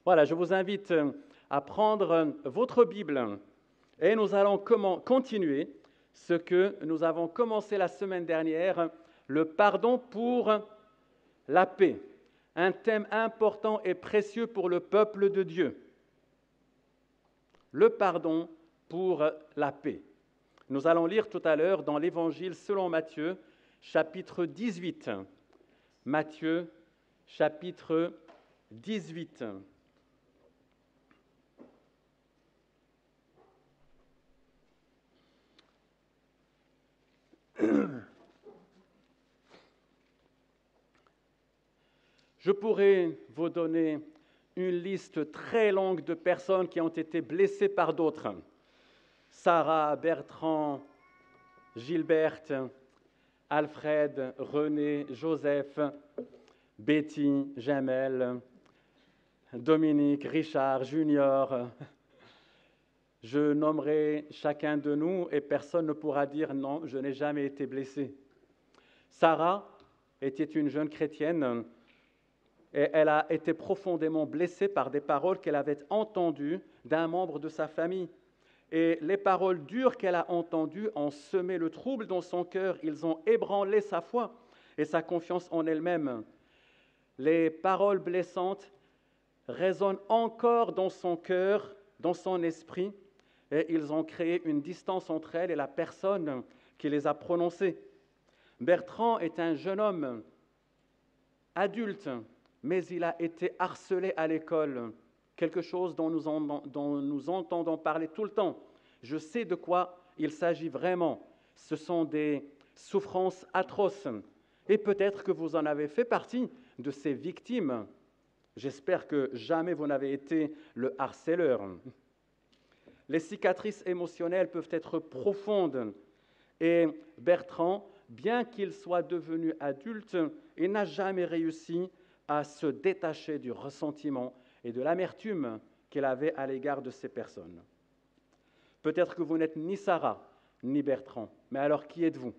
Voilà, je vous invite à prendre votre Bible et nous allons continuer ce que nous avons commencé la semaine dernière, le pardon pour la paix, un thème important et précieux pour le peuple de Dieu. Le pardon pour la paix. Nous allons lire tout à l'heure dans l'Évangile selon Matthieu, chapitre 18. Matthieu, chapitre 18. Je pourrais vous donner une liste très longue de personnes qui ont été blessées par d'autres. Sarah, Bertrand, Gilberte, Alfred, René, Joseph, Betty, Jamel, Dominique, Richard, Junior. Je nommerai chacun de nous et personne ne pourra dire non, je n'ai jamais été blessé. Sarah était une jeune chrétienne et elle a été profondément blessée par des paroles qu'elle avait entendues d'un membre de sa famille. Et les paroles dures qu'elle a entendues ont semé le trouble dans son cœur. Ils ont ébranlé sa foi et sa confiance en elle-même. Les paroles blessantes résonnent encore dans son cœur, dans son esprit, et ils ont créé une distance entre elle et la personne qui les a prononcées. Bertrand est un jeune homme adulte, mais il a été harcelé à l'école, quelque chose dont nous entendons parler tout le temps. Je sais de quoi il s'agit vraiment. Ce sont des souffrances atroces. Et peut-être que vous en avez fait partie de ces victimes. J'espère que jamais vous n'avez été le harceleur. Les cicatrices émotionnelles peuvent être profondes. Et Bertrand, bien qu'il soit devenu adulte, il n'a jamais réussi à se détacher du ressentiment et de l'amertume qu'il avait à l'égard de ces personnes. Peut-être que vous n'êtes ni Sarah, ni Bertrand, mais alors qui êtes-vous?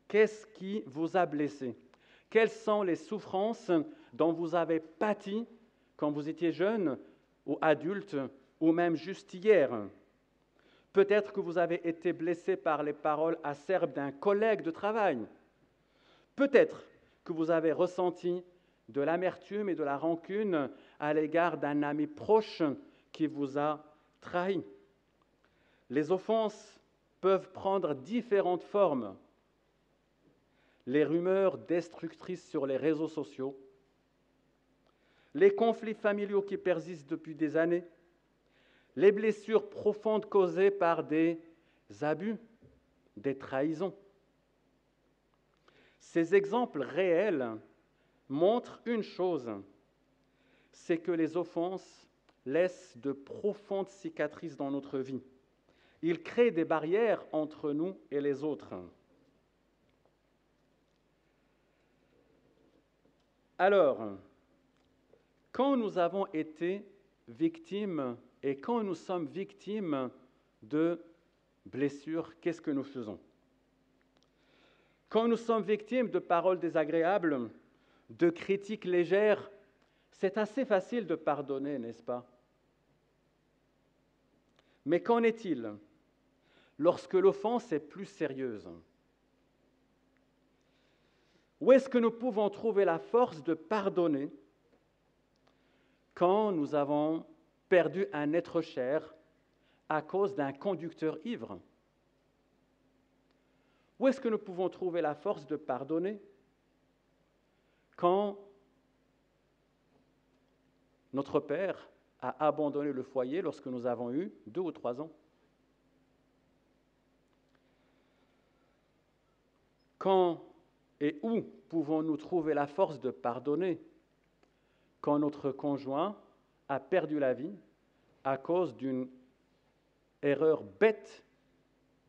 Qu'est-ce qui vous a blessé? Quelles sont les souffrances dont vous avez pâti quand vous étiez jeune ou adulte ou même juste hier? Peut-être que vous avez été blessé par les paroles acerbes d'un collègue de travail. Peut-être que vous avez ressenti de l'amertume et de la rancune à l'égard d'un ami proche qui vous a trahi. Les offenses peuvent prendre différentes formes. Les rumeurs destructrices sur les réseaux sociaux, les conflits familiaux qui persistent depuis des années, les blessures profondes causées par des abus, des trahisons. Ces exemples réels montrent une chose, c'est que les offenses laissent de profondes cicatrices dans notre vie. Ils créent des barrières entre nous et les autres. Alors, quand nous avons été victimes et quand nous sommes victimes de blessures, qu'est-ce que nous faisons? Quand nous sommes victimes de paroles désagréables, de critiques légères, c'est assez facile de pardonner, n'est-ce pas? Mais qu'en est-il lorsque l'offense est plus sérieuse? Où est-ce que nous pouvons trouver la force de pardonner quand nous avons perdu un être cher à cause d'un conducteur ivre? Où est-ce que nous pouvons trouver la force de pardonner quand notre père a abandonné le foyer lorsque nous avons eu 2 ou 3 ans? Quand et où pouvons-nous trouver la force de pardonner quand notre conjoint a perdu la vie à cause d'une erreur bête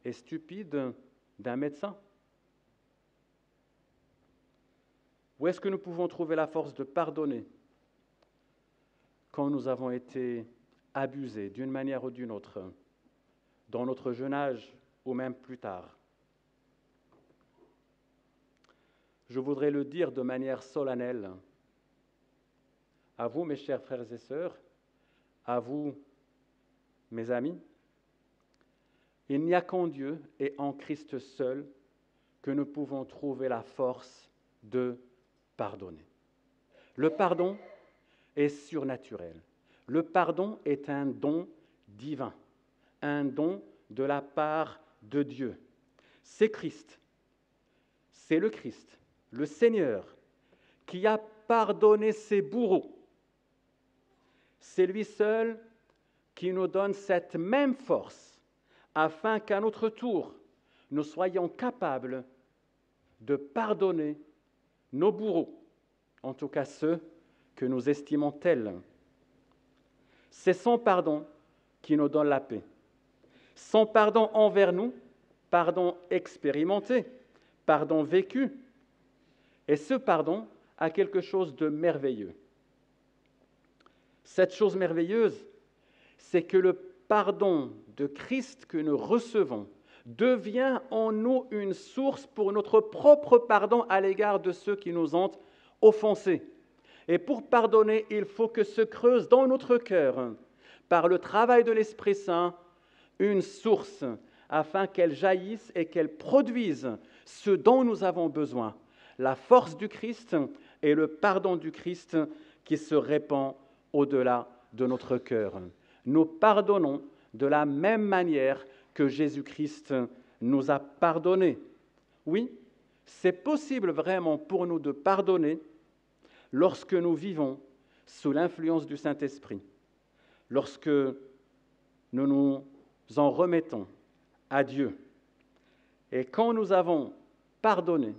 et stupide d'un médecin? Où est-ce que nous pouvons trouver la force de pardonner quand nous avons été abusés d'une manière ou d'une autre, dans notre jeune âge ou même plus tard? Je voudrais le dire de manière solennelle à vous, mes chers frères et sœurs, à vous, mes amis, il n'y a qu'en Dieu et en Christ seul que nous pouvons trouver la force de pardonner. Le pardon est surnaturel. Le pardon est un don divin, un don de la part de Dieu. C'est Christ, c'est le Christ, le Seigneur, qui a pardonné ses bourreaux. C'est lui seul qui nous donne cette même force afin qu'à notre tour, nous soyons capables de pardonner nos bourreaux, en tout cas ceux que nous estimons tels. C'est son pardon qui nous donne la paix. Son pardon envers nous, pardon expérimenté, pardon vécu. Et ce pardon a quelque chose de merveilleux. Cette chose merveilleuse, c'est que le pardon de Christ que nous recevons devient en nous une source pour notre propre pardon à l'égard de ceux qui nous ont offensés. Et pour pardonner, il faut que se creuse dans notre cœur, par le travail de l'Esprit Saint, une source afin qu'elle jaillisse et qu'elle produise ce dont nous avons besoin, la force du Christ et le pardon du Christ qui se répand au-delà de notre cœur. Nous pardonnons de la même manière que Jésus-Christ nous a pardonné. Oui, c'est possible vraiment pour nous de pardonner lorsque nous vivons sous l'influence du Saint-Esprit, lorsque nous nous en remettons à Dieu. Et quand nous avons pardonné,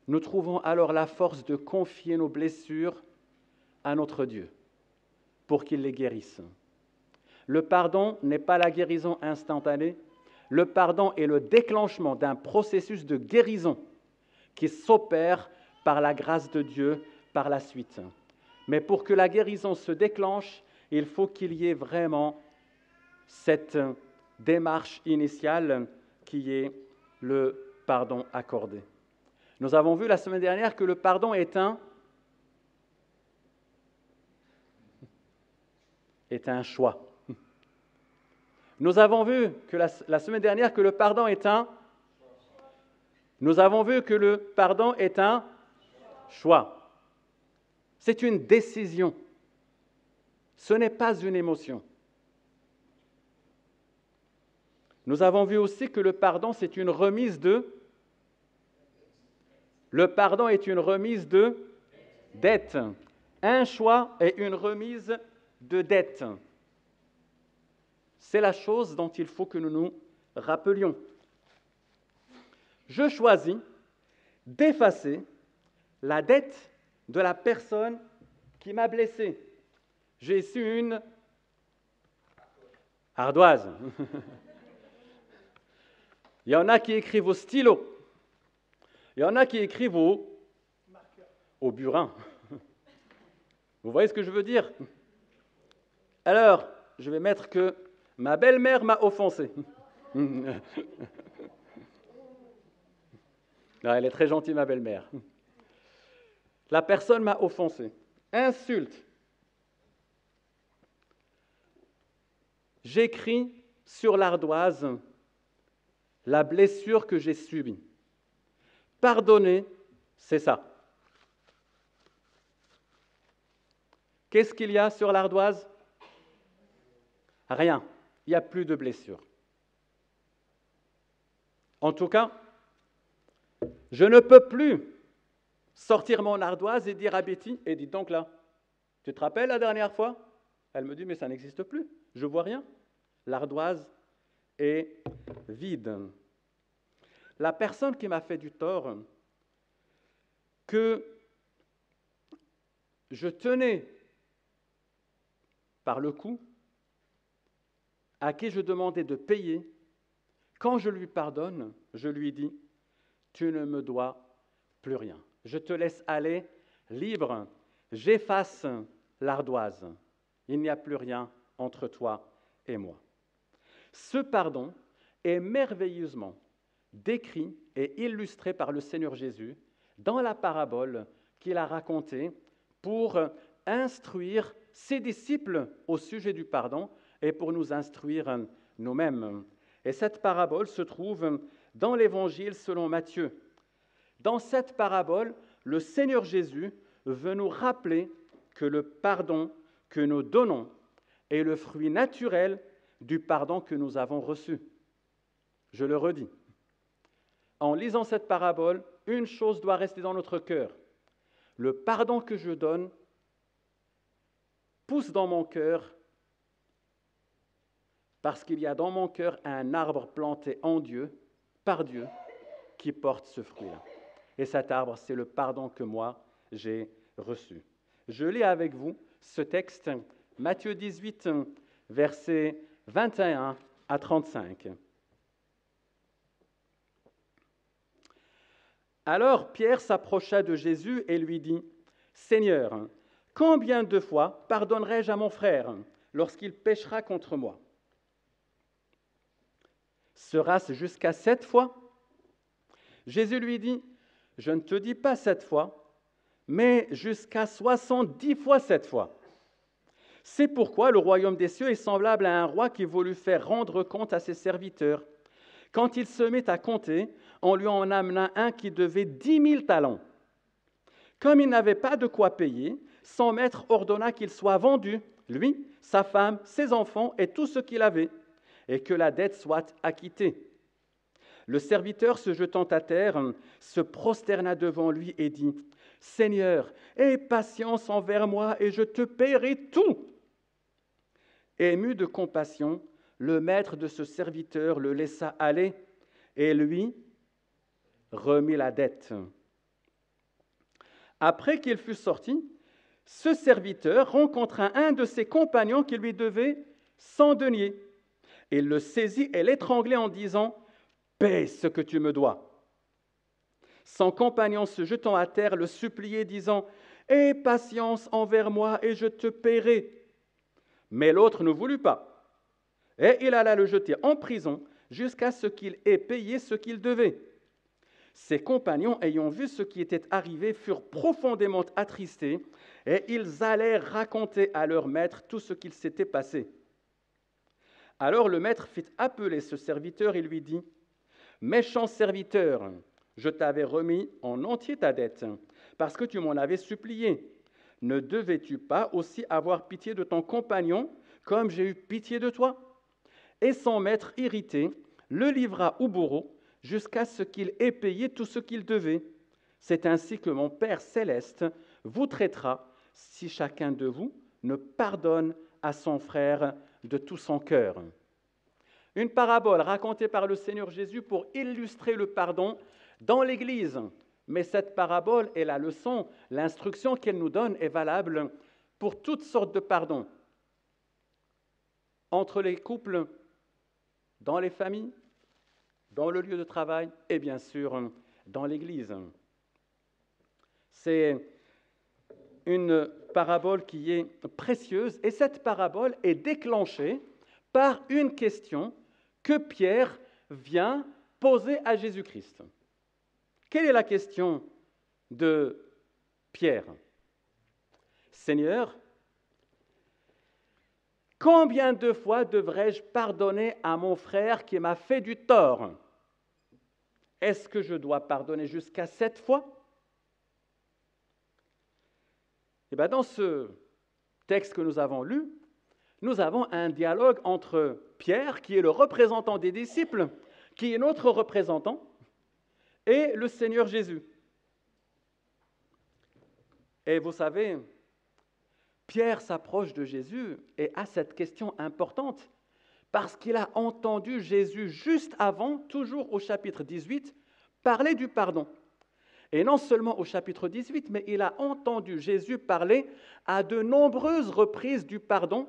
nous trouvons alors la force de confier nos blessures à notre Dieu pour qu'il les guérisse. Le pardon n'est pas la guérison instantanée, le pardon est le déclenchement d'un processus de guérison qui s'opère par la grâce de Dieu par la suite. Mais pour que la guérison se déclenche, il faut qu'il y ait vraiment cette démarche initiale qui est le pardon accordé. Nous avons vu la semaine dernière que le pardon est un choix. Nous avons vu que la semaine dernière que le pardon est un choix. C'est une décision. Ce n'est pas une émotion. Nous avons vu aussi que le pardon, c'est une remise de... Le pardon est une remise de dette. Un choix est une remise de dette. C'est la chose dont il faut que nous nous rappelions. Je choisis d'effacer la dette de la personne qui m'a blessé. J'ai su une ardoise. Il y en a qui écrivent au stylo. Il y en a qui écrivent au burin. Vous voyez ce que je veux dire? Alors, je vais mettre que ma belle-mère m'a offensé. Non, elle est très gentille, ma belle-mère. La personne m'a offensé. Insulte. J'écris sur l'ardoise la blessure que j'ai subie. Pardonner, c'est ça. Qu'est-ce qu'il y a sur l'ardoise? Rien. Il n'y a plus de blessure. En tout cas, je ne peux plus sortir mon ardoise et dire à Betty, et dis donc là, tu te rappelles la dernière fois? Elle me dit, mais ça n'existe plus, je ne vois rien. L'ardoise est vide. La personne qui m'a fait du tort, que je tenais par le cou, à qui je demandais de payer, quand je lui pardonne, je lui dis, tu ne me dois plus rien. Je te laisse aller libre, j'efface l'ardoise. Il n'y a plus rien entre toi et moi. Ce pardon est merveilleusement décrit et illustré par le Seigneur Jésus dans la parabole qu'il a racontée pour instruire ses disciples au sujet du pardon et pour nous instruire nous-mêmes. Et cette parabole se trouve dans l'Évangile selon Matthieu. Dans cette parabole, le Seigneur Jésus veut nous rappeler que le pardon que nous donnons est le fruit naturel du pardon que nous avons reçu. Je le redis. En lisant cette parabole, une chose doit rester dans notre cœur. Le pardon que je donne pousse dans mon cœur parce qu'il y a dans mon cœur un arbre planté en Dieu, par Dieu, qui porte ce fruit-là. Et cet arbre, c'est le pardon que moi, j'ai reçu. Je lis avec vous ce texte, Matthieu 18, versets 21 à 35. Alors Pierre s'approcha de Jésus et lui dit, « Seigneur, combien de fois pardonnerai-je à mon frère lorsqu'il péchera contre moi? Sera-ce jusqu'à 7 fois ?» Jésus lui dit, « Je ne te dis pas 7 fois, mais jusqu'à 70 fois 7 fois. C'est pourquoi le royaume des cieux est semblable à un roi qui voulut faire rendre compte à ses serviteurs. Quand il se mit à compter, on lui en amena un qui devait 10 000 talents. Comme il n'avait pas de quoi payer, son maître ordonna qu'il soit vendu, lui, sa femme, ses enfants et tout ce qu'il avait, et que la dette soit acquittée. Le serviteur, se jetant à terre, se prosterna devant lui et dit, « Seigneur, aie patience envers moi et je te paierai tout. » Ému de compassion, le maître de ce serviteur le laissa aller et lui remit la dette. Après qu'il fut sorti, ce serviteur rencontra un de ses compagnons qui lui devait 100 deniers. Il le saisit et l'étranglait en disant, « Paie ce que tu me dois. » Son compagnon, se jetant à terre, le suppliait, disant, « Aie patience envers moi et je te paierai. » Mais l'autre ne voulut pas. Et il alla le jeter en prison jusqu'à ce qu'il ait payé ce qu'il devait. Ses compagnons, ayant vu ce qui était arrivé, furent profondément attristés et ils allèrent raconter à leur maître tout ce qu'il s'était passé. Alors le maître fit appeler ce serviteur et lui dit, « Méchant serviteur, je t'avais remis en entier ta dette, parce que tu m'en avais supplié. Ne devais-tu pas aussi avoir pitié de ton compagnon, comme j'ai eu pitié de toi ?» Et son maître, irrité, le livra au bourreau jusqu'à ce qu'il ait payé tout ce qu'il devait. C'est ainsi que mon Père céleste vous traitera si chacun de vous ne pardonne à son frère de tout son cœur. Une parabole racontée par le Seigneur Jésus pour illustrer le pardon dans l'Église. Mais cette parabole est la leçon, l'instruction qu'elle nous donne est valable pour toutes sortes de pardons. Entre les couples, dans les familles, dans le lieu de travail et bien sûr dans l'Église. C'est une parabole qui est précieuse et cette parabole est déclenchée par une question que Pierre vient poser à Jésus-Christ. Quelle est la question de Pierre? « Seigneur, combien de fois devrais-je pardonner à mon frère qui m'a fait du tort? Est-ce que je dois pardonner jusqu'à 7 fois? » Et bien, dans ce texte que nous avons lu, nous avons un dialogue entre Pierre, qui est le représentant des disciples, qui est notre représentant, et le Seigneur Jésus. Et vous savez, Pierre s'approche de Jésus et a cette question importante parce qu'il a entendu Jésus juste avant, toujours au chapitre 18, parler du pardon. Et non seulement au chapitre 18, mais il a entendu Jésus parler à de nombreuses reprises du pardon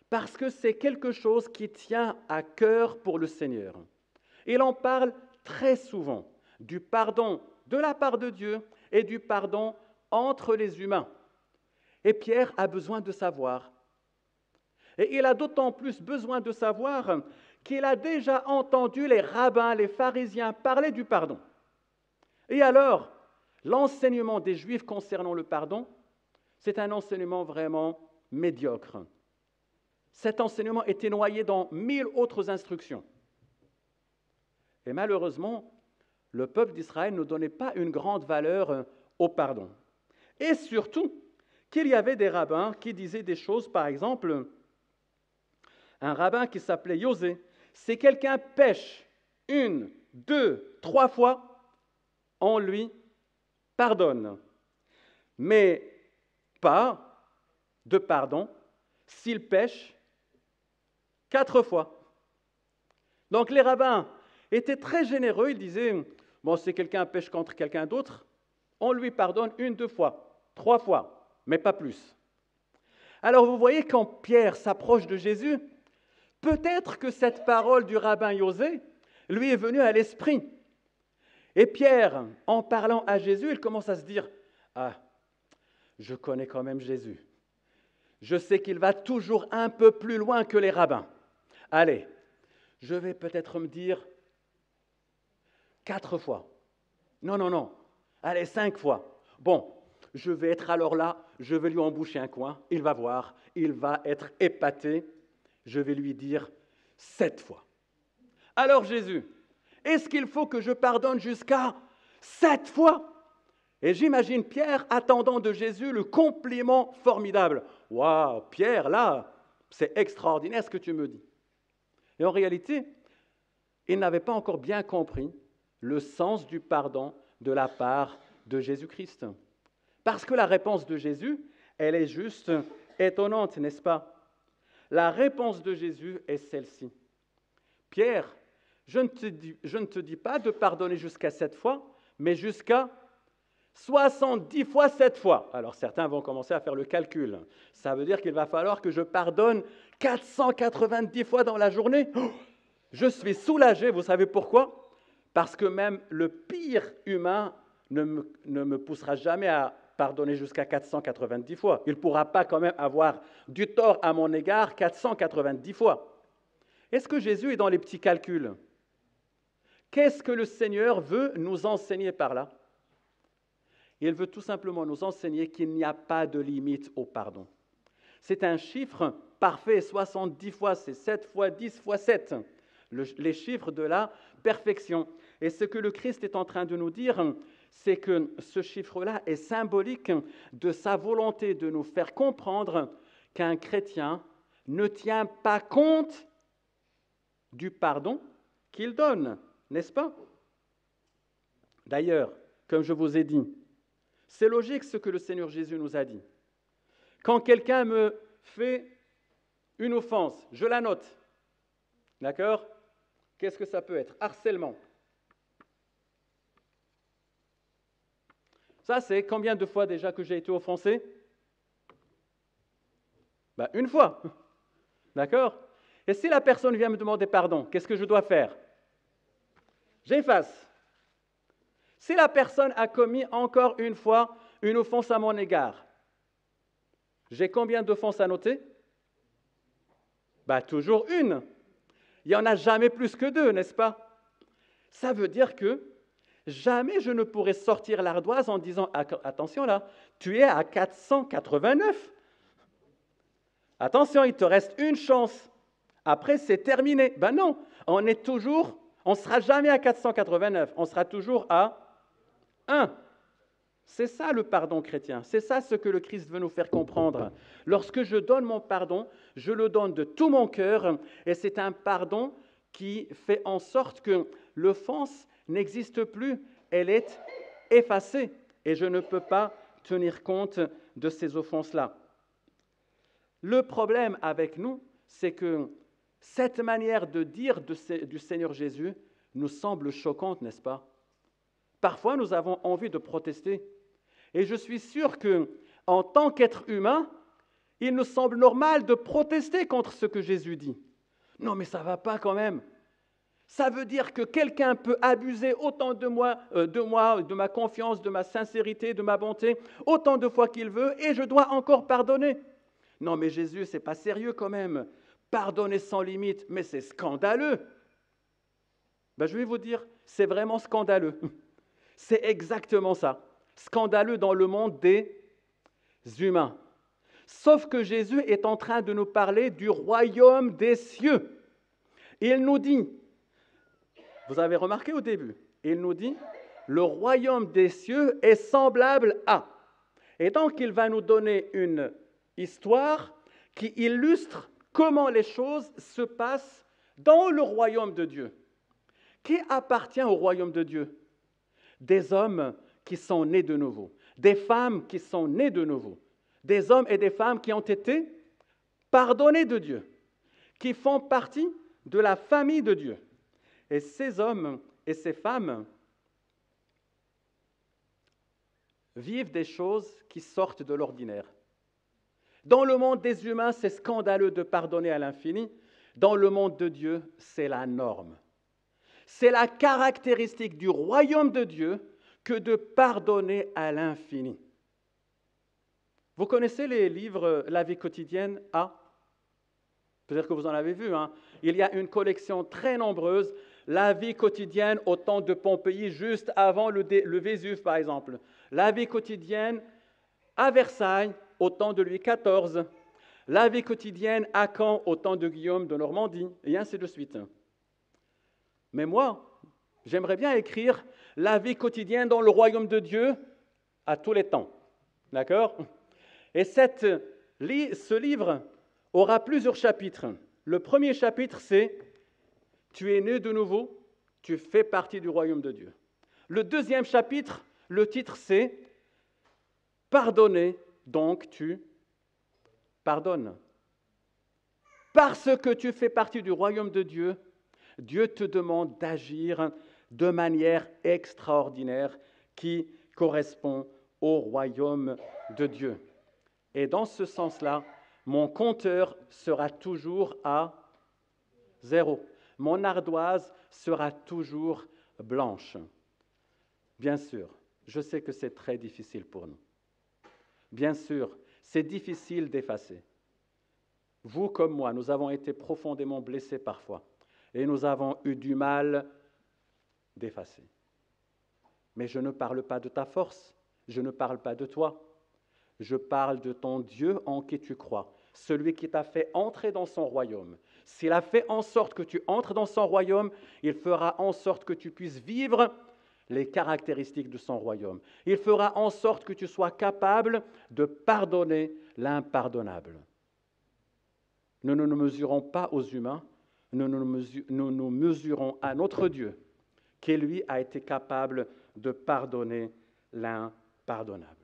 parce que c'est quelque chose qui tient à cœur pour le Seigneur. Il en parle très souvent, du pardon de la part de Dieu et du pardon entre les humains. Et Pierre a besoin de savoir. Et il a d'autant plus besoin de savoir qu'il a déjà entendu les rabbins, les pharisiens parler du pardon. Et alors, l'enseignement des Juifs concernant le pardon, C'est un enseignement vraiment médiocre. Cet enseignement était noyé dans 1000 autres instructions. Et malheureusement, le peuple d'Israël ne donnait pas une grande valeur au pardon. Et surtout, qu'il y avait des rabbins qui disaient des choses, par exemple, un rabbin qui s'appelait José, si quelqu'un pêche 1, 2, 3 fois, on lui pardonne. Mais pas de pardon s'il pêche 4 fois. Donc les rabbins étaient très généreux, ils disaient, bon, si quelqu'un pêche contre quelqu'un d'autre, on lui pardonne 1, 2 fois, 3 fois, mais pas plus. Alors vous voyez, quand Pierre s'approche de Jésus, peut-être que cette parole du rabbin José lui est venue à l'esprit. Et Pierre, en parlant à Jésus, il commence à se dire, ah, je connais quand même Jésus. Je sais qu'il va toujours un peu plus loin que les rabbins. Allez, je vais peut-être me dire 4 fois. Non. Allez, 5 fois. Bon, je vais être alors là, je vais lui emboucher un coin, il va voir, il va être épaté. Je vais lui dire 7 fois. Alors Jésus, est-ce qu'il faut que je pardonne jusqu'à 7 fois? Et j'imagine Pierre attendant de Jésus le compliment formidable. Waouh, Pierre, là, c'est extraordinaire ce que tu me dis. Et en réalité, il n'avait pas encore bien compris le sens du pardon de la part de Jésus-Christ. Parce que la réponse de Jésus, elle est juste étonnante, n'est-ce pas? La réponse de Jésus est celle-ci. Pierre, je ne te dis pas de pardonner jusqu'à 7 fois, mais jusqu'à 70 fois 7 fois. Alors certains vont commencer à faire le calcul. Ça veut dire qu'il va falloir que je pardonne 490 fois dans la journée. Je suis soulagé, vous savez pourquoi? Parce que même le pire humain ne me poussera jamais à pardonner jusqu'à 490 fois. Il ne pourra pas quand même avoir du tort à mon égard 490 fois. Est-ce que Jésus est dans les petits calculs? Qu'est-ce que le Seigneur veut nous enseigner par là? Il veut tout simplement nous enseigner qu'il n'y a pas de limite au pardon. C'est un chiffre parfait, 70 fois, c'est 7 fois 10 fois 7, les chiffres de la perfection. Et ce que le Christ est en train de nous dire, c'est que ce chiffre-là est symbolique de sa volonté de nous faire comprendre qu'un chrétien ne tient pas compte du pardon qu'il donne, n'est-ce pas? D'ailleurs, comme je vous ai dit, c'est logique ce que le Seigneur Jésus nous a dit. Quand quelqu'un me fait une offense, je la note. D'accord? Qu'est-ce que ça peut être? Harcèlement. Ça, c'est combien de fois déjà que j'ai été offensé? Une fois. D'accord? Et si la personne vient me demander pardon, qu'est-ce que je dois faire? J'efface. Si la personne a commis encore une fois une offense à mon égard, j'ai combien d'offenses à noter? Toujours une. Il n'y en a jamais plus que 2, n'est-ce pas? Ça veut dire que jamais je ne pourrai sortir l'ardoise en disant « Attention là, tu es à 489. Attention, il te reste une chance. Après, c'est terminé. » Non, on ne sera jamais à 489, on sera toujours à 1. C'est ça le pardon chrétien, c'est ça ce que le Christ veut nous faire comprendre. Lorsque je donne mon pardon, je le donne de tout mon cœur et c'est un pardon qui fait en sorte que l'offense n'existe plus, elle est effacée et je ne peux pas tenir compte de ces offenses-là. Le problème avec nous, c'est que cette manière de dire du Seigneur Jésus nous semble choquante, n'est-ce pas? Parfois, nous avons envie de protester. Et je suis sûr qu'en tant qu'être humain, il nous semble normal de protester contre ce que Jésus dit. Non, mais ça ne va pas quand même. Ça veut dire que quelqu'un peut abuser autant de moi, de ma confiance, de ma sincérité, de ma bonté, autant de fois qu'il veut, et je dois encore pardonner. Non, mais Jésus, ce n'est pas sérieux quand même. Pardonner sans limite, mais c'est scandaleux. Je vais vous dire, c'est vraiment scandaleux. C'est exactement ça. Scandaleux dans le monde des humains. Sauf que Jésus est en train de nous parler du royaume des cieux. Il nous dit, vous avez remarqué au début, il nous dit, le royaume des cieux est semblable à. Et donc, il va nous donner une histoire qui illustre comment les choses se passent dans le royaume de Dieu. Qui appartient au royaume de Dieu? Des hommes qui sont nés de nouveau, des femmes qui sont nées de nouveau, des hommes et des femmes qui ont été pardonnés de Dieu, qui font partie de la famille de Dieu. Et ces hommes et ces femmes vivent des choses qui sortent de l'ordinaire. Dans le monde des humains, c'est scandaleux de pardonner à l'infini. Dans le monde de Dieu, c'est la norme. C'est la caractéristique du royaume de Dieu que de pardonner à l'infini. Vous connaissez les livres La vie quotidienne A? Peut-être que vous en avez vu. Il y a une collection très nombreuse. La vie quotidienne au temps de Pompéi, juste avant le Vésuve, par exemple. La vie quotidienne à Versailles, au temps de Louis XIV. La vie quotidienne à Caen, au temps de Guillaume de Normandie, et ainsi de suite. Mais moi, j'aimerais bien écrire la vie quotidienne dans le royaume de Dieu à tous les temps. D'accord? Et ce livre aura plusieurs chapitres. Le premier chapitre, c'est « Tu es né de nouveau, tu fais partie du royaume de Dieu ». Le deuxième chapitre, le titre, c'est « Pardonner, donc tu pardonnes ». Parce que tu fais partie du royaume de Dieu, Dieu te demande d'agir de manière extraordinaire qui correspond au royaume de Dieu. Et dans ce sens-là, mon compteur sera toujours à 0. Mon ardoise sera toujours blanche. Bien sûr, je sais que c'est très difficile pour nous. Bien sûr, c'est difficile d'effacer. Vous comme moi, nous avons été profondément blessés parfois et nous avons eu du mal d'effacer. Mais je ne parle pas de ta force, je ne parle pas de toi. Je parle de ton Dieu en qui tu crois, celui qui t'a fait entrer dans son royaume. S'il a fait en sorte que tu entres dans son royaume, il fera en sorte que tu puisses vivre les caractéristiques de son royaume. Il fera en sorte que tu sois capable de pardonner l'impardonnable. Nous ne nous mesurons pas aux humains, nous nous mesurons à notre Dieu, qui lui a été capable de pardonner l'impardonnable.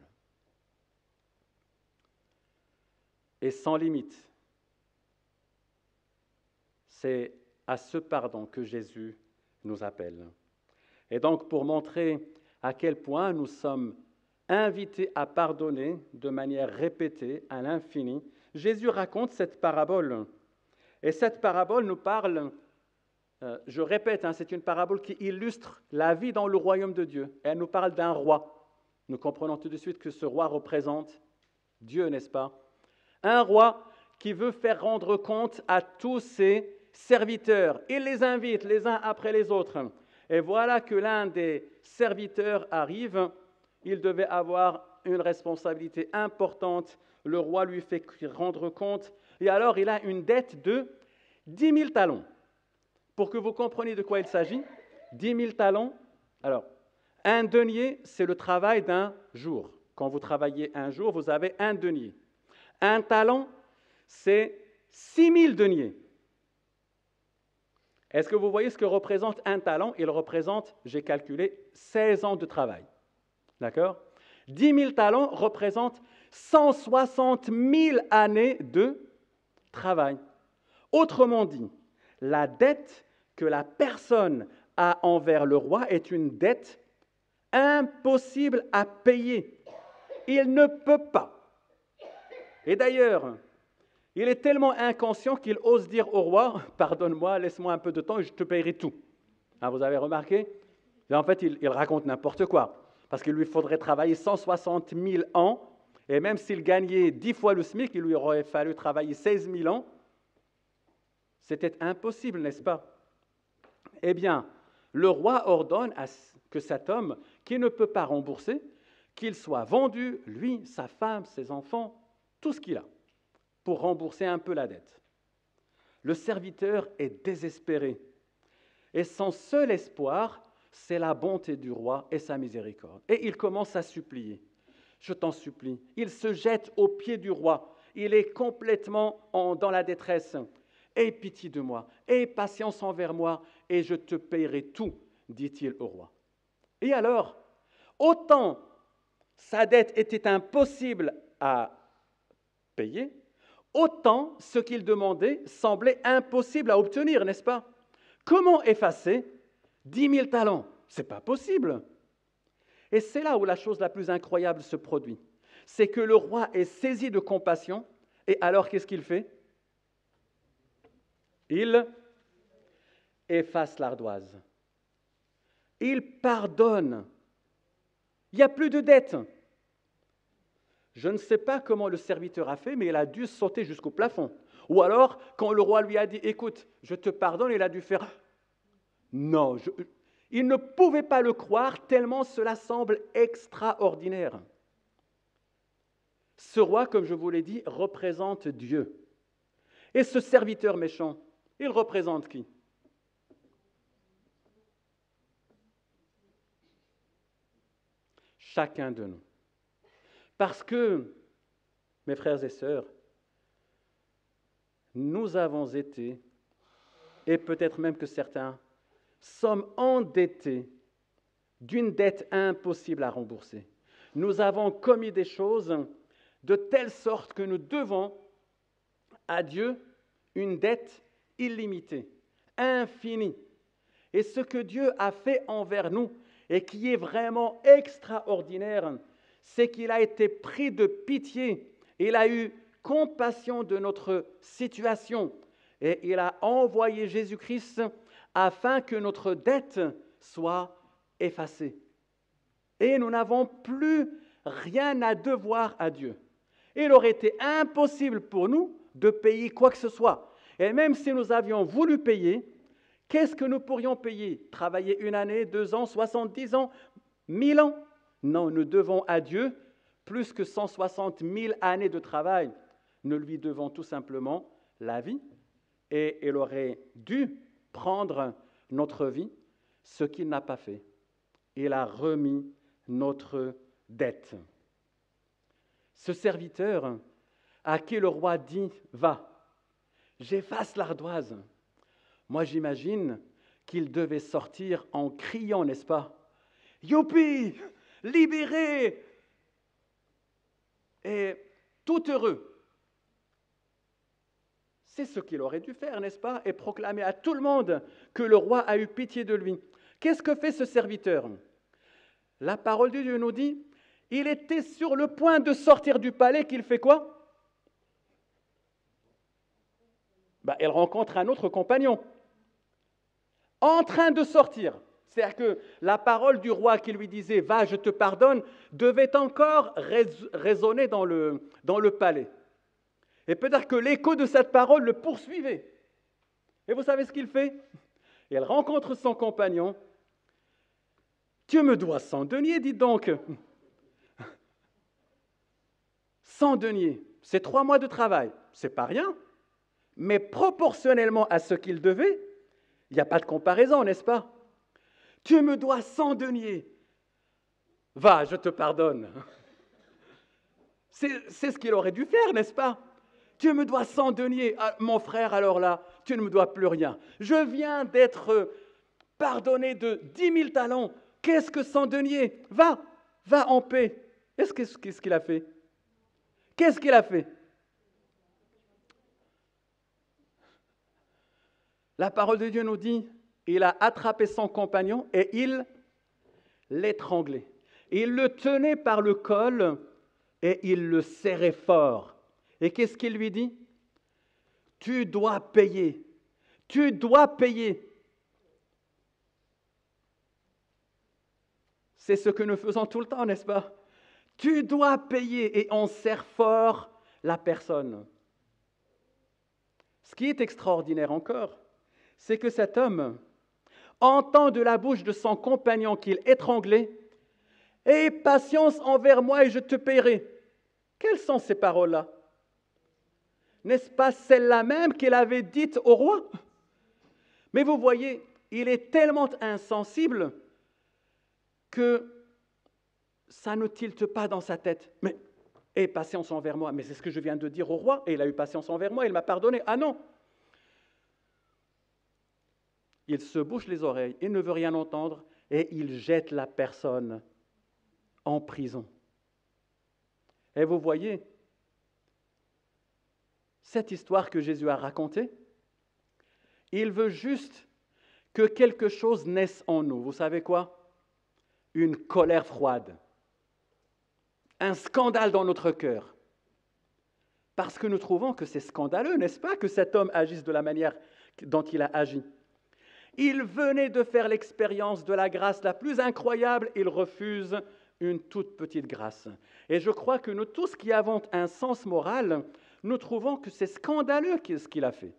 Et sans limite. C'est à ce pardon que Jésus nous appelle. Et donc, pour montrer à quel point nous sommes invités à pardonner de manière répétée à l'infini, Jésus raconte cette parabole. Et cette parabole nous parle, je répète, c'est une parabole qui illustre la vie dans le royaume de Dieu. Et elle nous parle d'un roi. Nous comprenons tout de suite que ce roi représente Dieu, n'est-ce pas? Un roi qui veut faire rendre compte à tous ses serviteurs. Il les invite les uns après les autres. Et voilà que l'un des serviteurs arrive. Il devait avoir une responsabilité importante. Le roi lui fait rendre compte. Et alors, il a une dette de 10 000 talents. Pour que vous compreniez de quoi il s'agit, 10 000 talents. Alors, un denier, c'est le travail d'un jour. Quand vous travaillez un jour, vous avez un denier. Un talent, c'est 6 000 deniers. Est-ce que vous voyez ce que représente un talent? Il représente, j'ai calculé, 16 ans de travail. D'accord? 10 000 talents représentent 160 000 années de travail. Autrement dit, la dette que la personne a envers le roi est une dette impossible à payer. Il ne peut pas. Et d'ailleurs, il est tellement inconscient qu'il ose dire au roi « Pardonne-moi, laisse-moi un peu de temps et je te paierai tout. » Vous avez remarqué? Et en fait, il raconte n'importe quoi. Parce qu'il lui faudrait travailler 160 000 ans. Et même s'il gagnait 10 fois le SMIC, il lui aurait fallu travailler 16 000 ans. C'était impossible, n'est-ce pas? Eh bien, le roi ordonne que cet homme, qui ne peut pas rembourser, qu'il soit vendu, lui, sa femme, ses enfants, tout ce qu'il a, pour rembourser un peu la dette. Le serviteur est désespéré. Et son seul espoir, c'est la bonté du roi et sa miséricorde. Et il commence à supplier. Je t'en supplie. Il se jette aux pieds du roi. Il est complètement dans la détresse. Aie pitié de moi, aie patience envers moi, et je te payerai tout, dit-il au roi. Et alors, autant sa dette était impossible à payer, autant ce qu'il demandait semblait impossible à obtenir, n'est-ce pas? Comment effacer 10 000 talents? Ce n'est pas possible. Et c'est là où la chose la plus incroyable se produit. C'est que le roi est saisi de compassion, et alors qu'est-ce qu'il fait? Il efface l'ardoise. Il pardonne. Il n'y a plus de dette. Je ne sais pas comment le serviteur a fait, mais il a dû sauter jusqu'au plafond. Ou alors, quand le roi lui a dit « Écoute, je te pardonne », il a dû faire « Non ». Il ne pouvait pas le croire tellement cela semble extraordinaire. Ce roi, comme je vous l'ai dit, représente Dieu. Et ce serviteur méchant, il représente qui? Chacun de nous. Parce que, mes frères et sœurs, nous avons été, et peut-être même que certains, sommes endettés d'une dette impossible à rembourser. Nous avons commis des choses de telle sorte que nous devons à Dieu une dette illimitée, infinie. Et ce que Dieu a fait envers nous, et qui est vraiment extraordinaire, c'est qu'il a été pris de pitié, il a eu compassion de notre situation, et il a envoyé Jésus-Christ afin que notre dette soit effacée. Et nous n'avons plus rien à devoir à Dieu. Il aurait été impossible pour nous de payer quoi que ce soit. Et même si nous avions voulu payer, qu'est-ce que nous pourrions payer? Travailler 1 année, 2 ans, 70 ans, 1000 ans? Non, nous devons à Dieu plus que 160 000 années de travail. Nous lui devons tout simplement la vie. Et il aurait dû prendre notre vie, ce qu'il n'a pas fait. Il a remis notre dette. Ce serviteur à qui le roi dit « Va, j'efface l'ardoise ». Moi, j'imagine qu'il devait sortir en criant, n'est-ce pas? « Youpi, libéré !» Et tout heureux. C'est ce qu'il aurait dû faire, n'est-ce pas? Et proclamer à tout le monde que le roi a eu pitié de lui. Qu'est-ce que fait ce serviteur? La parole de Dieu nous dit, il était sur le point de sortir du palais, qu'il fait quoi? Il rencontre un autre compagnon, en train de sortir. C'est-à-dire que la parole du roi qui lui disait « Va, je te pardonne » devait encore résonner dans le palais. Et peut-être que l'écho de cette parole le poursuivait. Et vous savez ce qu'il fait? Il rencontre son compagnon. « Tu me dois 100 deniers, dites donc. » 100 deniers, c'est 3 mois de travail. C'est pas rien. Mais proportionnellement à ce qu'il devait, il n'y a pas de comparaison, n'est-ce pas? Tu me dois 100 deniers. Va, je te pardonne. C'est ce qu'il aurait dû faire, n'est-ce pas? Tu me dois 100 deniers. Ah, mon frère, alors là, tu ne me dois plus rien. Je viens d'être pardonné de 10 000 talents. Qu'est-ce que 100 deniers? Va en paix. Qu'est-ce qu'il a fait? Qu'est-ce qu'il a fait? La parole de Dieu nous dit, il a attrapé son compagnon et il l'étranglait. Il le tenait par le col et il le serrait fort. Et qu'est-ce qu'il lui dit? Tu dois payer. Tu dois payer. C'est ce que nous faisons tout le temps, n'est-ce pas? Tu dois payer et on serre fort la personne. Ce qui est extraordinaire encore, c'est que cet homme entend de la bouche de son compagnon qu'il étranglait, « Aie patience envers moi et je te paierai. Quelles sont ces paroles-là? N'est-ce pas celle-là même qu'il avait dite au roi? Mais vous voyez, il est tellement insensible que ça ne tilte pas dans sa tête. Mais aie patience envers moi. Mais c'est ce que je viens de dire au roi, et il a eu patience envers moi, il m'a pardonné. Ah non! Il se bouche les oreilles, il ne veut rien entendre, et il jette la personne en prison. Et vous voyez, cette histoire que Jésus a racontée, il veut juste que quelque chose naisse en nous. Vous savez quoi? Une colère froide, un scandale dans notre cœur. Parce que nous trouvons que c'est scandaleux, n'est-ce pas, que cet homme agisse de la manière dont il a agi. Il venait de faire l'expérience de la grâce la plus incroyable, il refuse une toute petite grâce. Et je crois que nous tous qui avons un sens moral, nous trouvons que c'est scandaleux ce qu'il a fait.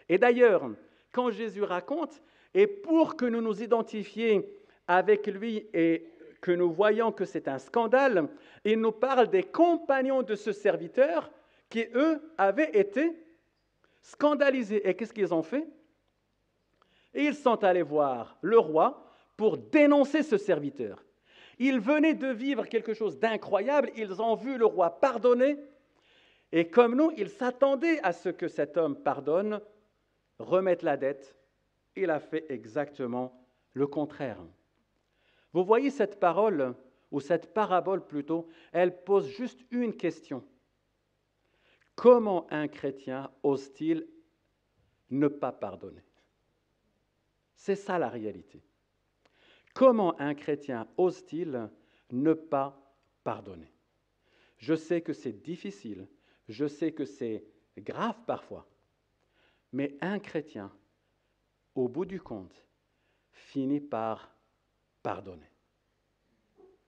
Et d'ailleurs, quand Jésus raconte, et pour que nous nous identifions avec lui et que nous voyons que c'est un scandale, il nous parle des compagnons de ce serviteur qui, eux, avaient été scandalisés. Et qu'est-ce qu'ils ont fait? Ils sont allés voir le roi pour dénoncer ce serviteur. Ils venaient de vivre quelque chose d'incroyable, ils ont vu le roi pardonner, et comme nous, ils s'attendaient à ce que cet homme pardonne, remette la dette. Il a fait exactement le contraire. Vous voyez cette parole, ou cette parabole plutôt, elle pose juste une question. Comment un chrétien ose-t-il ne pas pardonner? C'est ça la réalité. Comment un chrétien ose-t-il ne pas pardonner? Je sais que c'est difficile, je sais que c'est grave parfois, mais un chrétien, au bout du compte, finit par pardonner.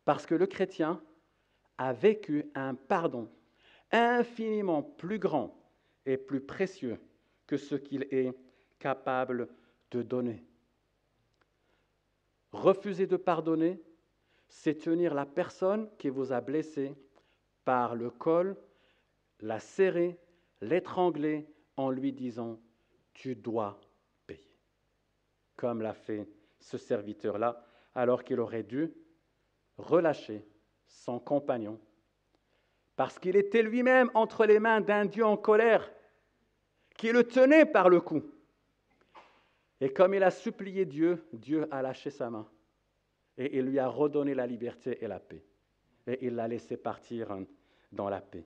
Parce que le chrétien a vécu un pardon infiniment plus grand et plus précieux que ce qu'il est capable de donner. Refuser de pardonner, c'est tenir la personne qui vous a blessé par le col, la serrer, l'étrangler en lui disant « tu dois payer », comme l'a fait ce serviteur-là, alors qu'il aurait dû relâcher son compagnon, parce qu'il était lui-même entre les mains d'un Dieu en colère, qui le tenait par le cou. Et comme il a supplié Dieu, Dieu a lâché sa main, et il lui a redonné la liberté et la paix, et il l'a laissé partir dans la paix.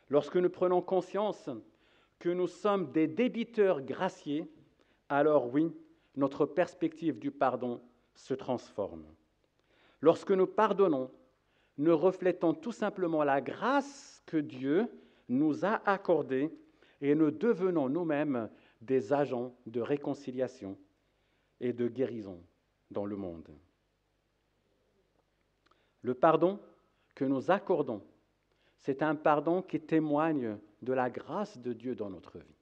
Lorsque nous prenons conscience que nous sommes des débiteurs graciés, alors oui, notre perspective du pardon se transforme. Lorsque nous pardonnons, nous reflétons tout simplement la grâce que Dieu nous a accordée et nous devenons nous-mêmes des agents de réconciliation et de guérison dans le monde. Le pardon que nous accordons, c'est un pardon qui témoigne de la grâce de Dieu dans notre vie,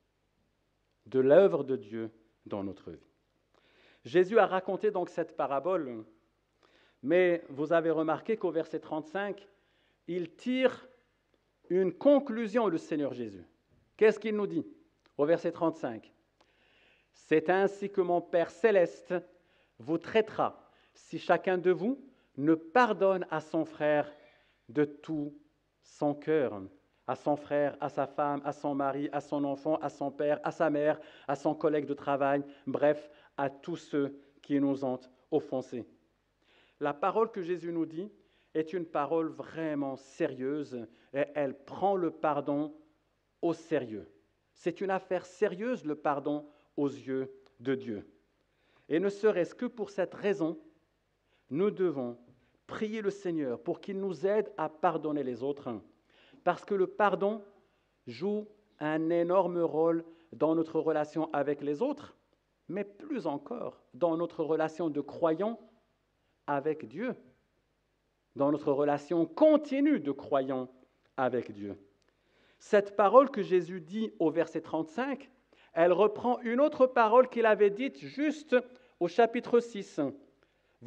de l'œuvre de Dieu dans notre vie. Jésus a raconté donc cette parabole, mais vous avez remarqué qu'au verset 35, il tire une conclusion, le Seigneur Jésus. Qu'est-ce qu'il nous dit au verset 35? « C'est ainsi que mon Père céleste vous traitera si chacun de vous ne pardonne à son frère de tout son cœur, à son frère, à sa femme, à son mari, à son enfant, à son père, à sa mère, à son collègue de travail, bref, à tous ceux qui nous ont offensés. » La parole que Jésus nous dit est une parole vraiment sérieuse et elle prend le pardon au sérieux. C'est une affaire sérieuse, le pardon, aux yeux de Dieu. Et ne serait-ce que pour cette raison, nous devons prier le Seigneur pour qu'il nous aide à pardonner les autres. Parce que le pardon joue un énorme rôle dans notre relation avec les autres, mais plus encore dans notre relation de croyants avec Dieu, dans notre relation continue de croyants avec Dieu. Cette parole que Jésus dit au verset 35, elle reprend une autre parole qu'il avait dite juste au chapitre 6.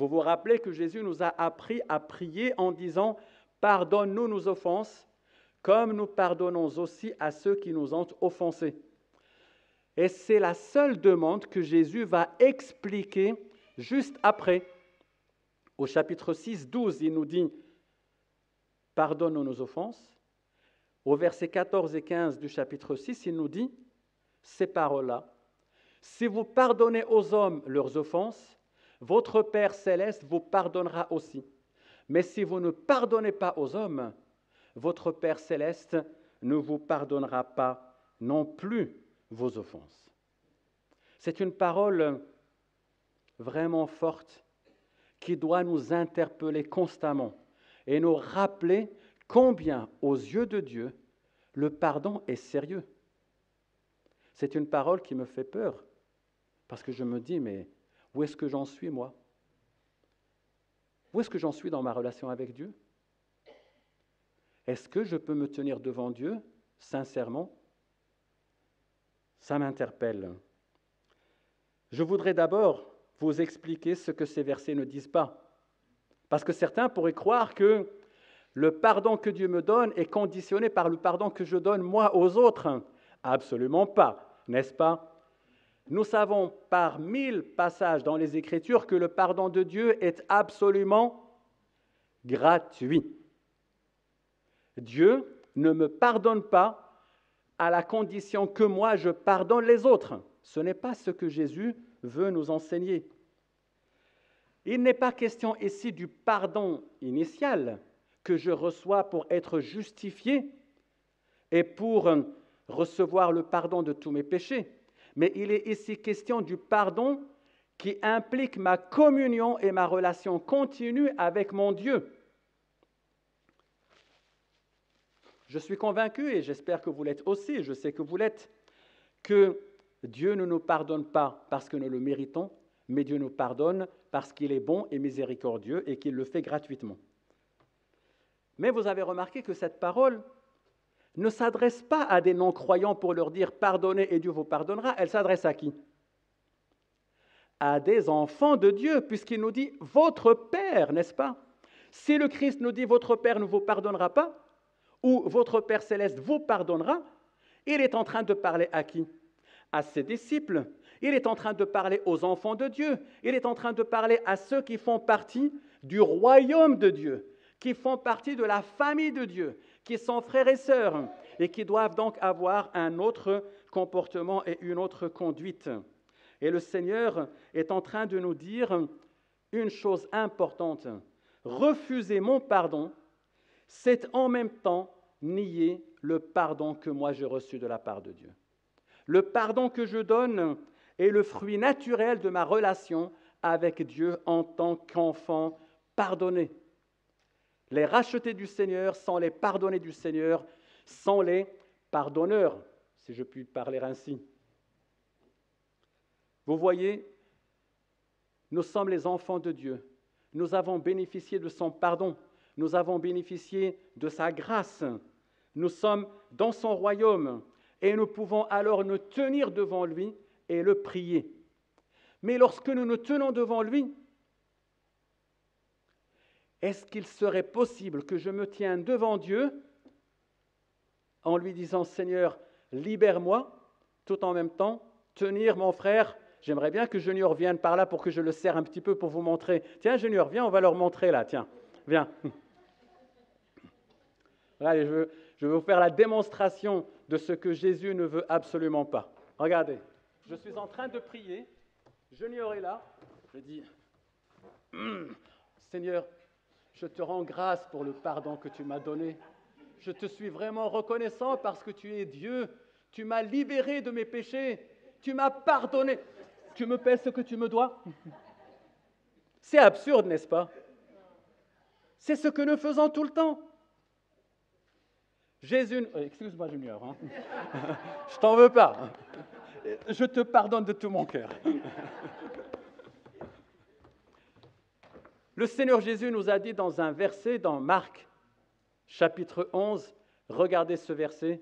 Vous vous rappelez que Jésus nous a appris à prier en disant « Pardonne-nous nos offenses, comme nous pardonnons aussi à ceux qui nous ont offensés. » Et c'est la seule demande que Jésus va expliquer juste après. Au chapitre 6, 12, il nous dit « Pardonne-nous nos offenses ». Au verset 14 et 15 du chapitre 6, il nous dit ces paroles-là. « Si vous pardonnez aux hommes leurs offenses, votre Père céleste vous pardonnera aussi. Mais si vous ne pardonnez pas aux hommes, votre Père céleste ne vous pardonnera pas non plus vos offenses. » C'est une parole vraiment forte qui doit nous interpeller constamment et nous rappeler combien, aux yeux de Dieu, le pardon est sérieux. C'est une parole qui me fait peur parce que je me dis, mais où est-ce que j'en suis, moi? Où est-ce que j'en suis dans ma relation avec Dieu? Est-ce que je peux me tenir devant Dieu sincèrement? Ça m'interpelle. Je voudrais d'abord vous expliquer ce que ces versets ne disent pas. Parce que certains pourraient croire que le pardon que Dieu me donne est conditionné par le pardon que je donne moi aux autres. Absolument pas, n'est-ce pas? Nous savons par 1000 passages dans les Écritures que le pardon de Dieu est absolument gratuit. Dieu ne me pardonne pas à la condition que moi je pardonne les autres. Ce n'est pas ce que Jésus veut nous enseigner. Il n'est pas question ici du pardon initial que je reçois pour être justifié et pour recevoir le pardon de tous mes péchés. Mais il est ici question du pardon qui implique ma communion et ma relation continue avec mon Dieu. Je suis convaincu, et j'espère que vous l'êtes aussi, je sais que vous l'êtes, que Dieu ne nous pardonne pas parce que nous le méritons, mais Dieu nous pardonne parce qu'il est bon et miséricordieux et qu'il le fait gratuitement. Mais vous avez remarqué que cette parole ne s'adresse pas à des non-croyants pour leur dire « pardonnez et Dieu vous pardonnera », elle s'adresse à qui? À des enfants de Dieu, puisqu'il nous dit « votre Père », n'est-ce pas? Si le Christ nous dit « votre Père ne vous pardonnera pas » ou « votre Père céleste vous pardonnera », il est en train de parler à qui? À ses disciples. Il est en train de parler aux enfants de Dieu. Il est en train de parler à ceux qui font partie du royaume de Dieu, qui font partie de la famille de Dieu, qui sont frères et sœurs et qui doivent donc avoir un autre comportement et une autre conduite. Et le Seigneur est en train de nous dire une chose importante. Refuser mon pardon, c'est en même temps nier le pardon que moi j'ai reçu de la part de Dieu. Le pardon que je donne est le fruit naturel de ma relation avec Dieu en tant qu'enfant pardonné. Les rachetés du Seigneur sont les pardonnés du Seigneur, sont les pardonneurs, si je puis parler ainsi. Vous voyez, nous sommes les enfants de Dieu. Nous avons bénéficié de son pardon. Nous avons bénéficié de sa grâce. Nous sommes dans son royaume et nous pouvons alors nous tenir devant lui et le prier. Mais lorsque nous nous tenons devant lui, est-ce qu'il serait possible que je me tienne devant Dieu en lui disant « Seigneur, libère-moi » tout en même temps, tenir mon frère, j'aimerais bien que Junior vienne par là pour que je le serre un petit peu pour vous montrer. Tiens Junior, viens, on va leur montrer là, tiens, viens. Allez, je vais vous faire la démonstration de ce que Jésus ne veut absolument pas. Regardez, je suis en train de prier, Junior est là, je dis « Seigneur, je te rends grâce pour le pardon que tu m'as donné. Je te suis vraiment reconnaissant parce que tu es Dieu. Tu m'as libéré de mes péchés. Tu m'as pardonné. Tu me paies ce que tu me dois. » C'est absurde, n'est-ce pas? C'est ce que nous faisons tout le temps. Jésus... excuse-moi, Junior. Hein. Je t'en veux pas. Je te pardonne de tout mon cœur. Le Seigneur Jésus nous a dit dans un verset, dans Marc, chapitre 11, regardez ce verset.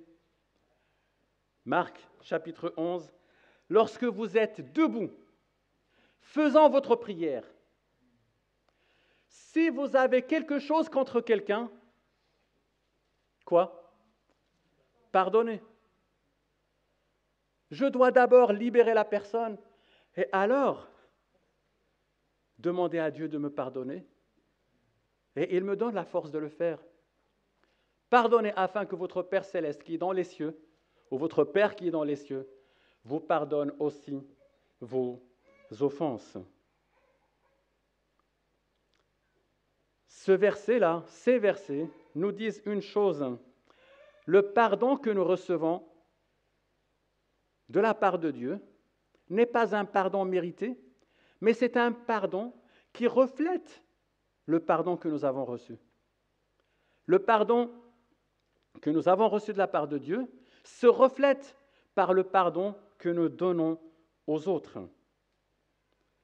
Marc, chapitre 11, « Lorsque vous êtes debout, faisant votre prière, Si vous avez quelque chose contre quelqu'un, quoi? Pardonnez. Je dois d'abord libérer la personne et alors demander à Dieu de me pardonner. Et il me donne la force de le faire. Pardonnez afin que votre Père céleste qui est dans les cieux, ou votre Père qui est dans les cieux, vous pardonne aussi vos offenses. Ce verset-là, ces versets, nous disent une chose. Le pardon que nous recevons de la part de Dieu n'est pas un pardon mérité, mais c'est un pardon qui reflète le pardon que nous avons reçu. Le pardon que nous avons reçu de la part de Dieu se reflète par le pardon que nous donnons aux autres.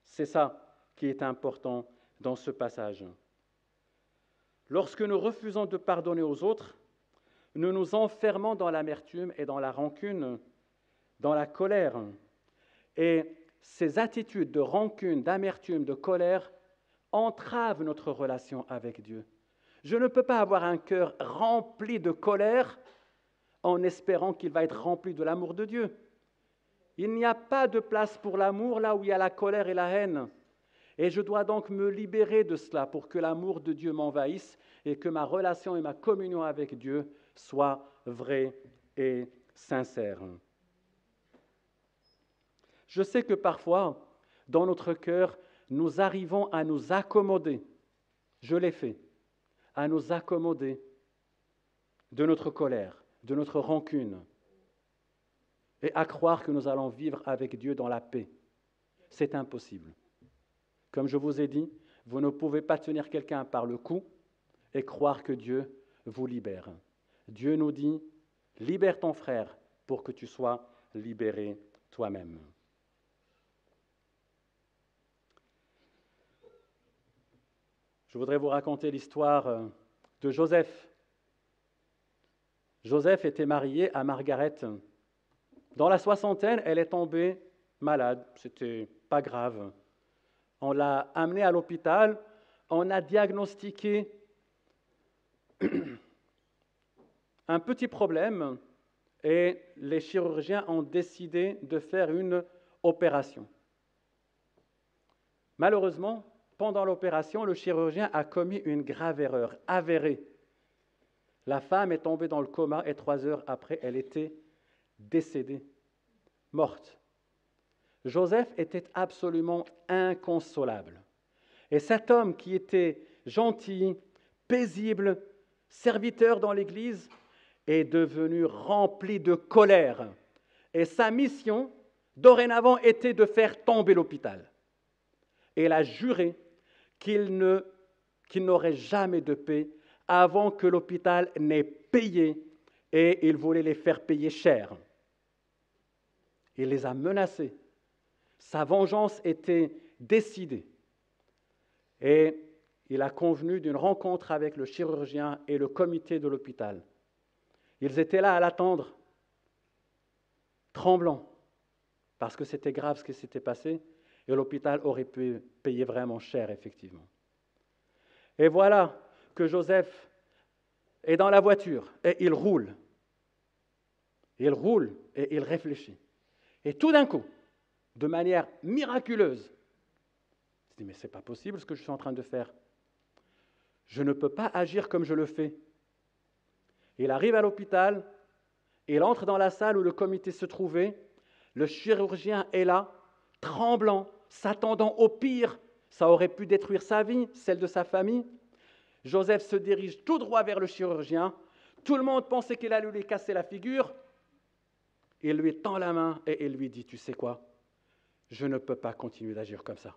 C'est ça qui est important dans ce passage. Lorsque nous refusons de pardonner aux autres, nous nous enfermons dans l'amertume et dans la rancune, dans la colère. Et ces attitudes de rancune, d'amertume, de colère entravent notre relation avec Dieu. Je ne peux pas avoir un cœur rempli de colère en espérant qu'il va être rempli de l'amour de Dieu. Il n'y a pas de place pour l'amour là où il y a la colère et la haine. Et je dois donc me libérer de cela pour que l'amour de Dieu m'envahisse et que ma relation et ma communion avec Dieu soient vraies et sincères. Je sais que parfois, dans notre cœur, nous arrivons à nous accommoder. Je l'ai fait. À nous accommoder de notre colère, de notre rancune, et à croire que nous allons vivre avec Dieu dans la paix. C'est impossible. Comme je vous ai dit, vous ne pouvez pas tenir quelqu'un par le cou et croire que Dieu vous libère. Dieu nous dit, libère ton frère pour que tu sois libéré toi-même. Je voudrais vous raconter l'histoire de Joseph. Joseph était marié à Margaret. Dans la soixantaine, elle est tombée malade. C'était pas grave. On l'a amenée à l'hôpital. On a diagnostiqué un petit problème et les chirurgiens ont décidé de faire une opération. Malheureusement, pendant l'opération, le chirurgien a commis une grave erreur, avérée. La femme est tombée dans le coma et 3 heures après, elle était décédée, morte. Joseph était absolument inconsolable. Et cet homme qui était gentil, paisible, serviteur dans l'Église, est devenu rempli de colère. Et sa mission, dorénavant, était de faire tomber l'hôpital. Et il a juré qu'il n'aurait jamais de paix avant que l'hôpital n'ait payé, et il voulait les faire payer cher. Il les a menacés. Sa vengeance était décidée. Et il a convenu d'une rencontre avec le chirurgien et le comité de l'hôpital. Ils étaient là à l'attendre, tremblants, parce que c'était grave ce qui s'était passé, et l'hôpital aurait pu payer vraiment cher, effectivement. Et voilà que Joseph est dans la voiture, et il roule. Il roule et il réfléchit. Et tout d'un coup, de manière miraculeuse, il se dit, mais ce n'est pas possible ce que je suis en train de faire. Je ne peux pas agir comme je le fais. Il arrive à l'hôpital, il entre dans la salle où le comité se trouvait, le chirurgien est là, tremblant, s'attendant au pire. Ça aurait pu détruire sa vie, celle de sa famille. Joseph se dirige tout droit vers le chirurgien. Tout le monde pensait qu'il allait lui casser la figure. Il lui tend la main et il lui dit, tu sais quoi? Je ne peux pas continuer d'agir comme ça.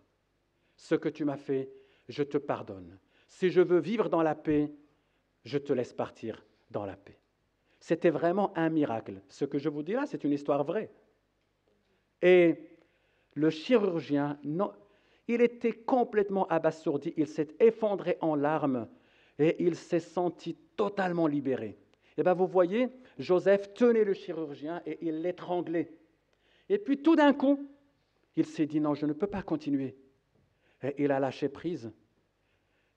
Ce que tu m'as fait, je te pardonne. Si je veux vivre dans la paix, je te laisse partir dans la paix. C'était vraiment un miracle. Ce que je vous dis là, c'est une histoire vraie. Et le chirurgien, non, il était complètement abasourdi, il s'est effondré en larmes et il s'est senti totalement libéré. Et bien vous voyez, Joseph tenait le chirurgien et il l'étranglait. Et puis tout d'un coup, il s'est dit non, je ne peux pas continuer. Et il a lâché prise.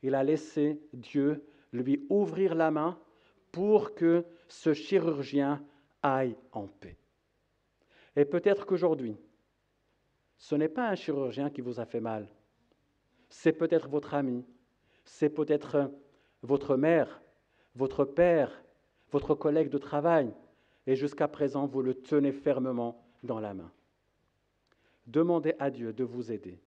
il a laissé Dieu lui ouvrir la main pour que ce chirurgien aille en paix. Et peut-être qu'aujourd'hui, ce n'est pas un chirurgien qui vous a fait mal. C'est peut-être votre ami, c'est peut-être votre mère, votre père, votre collègue de travail, et jusqu'à présent, vous le tenez fermement dans la main. Demandez à Dieu de vous aider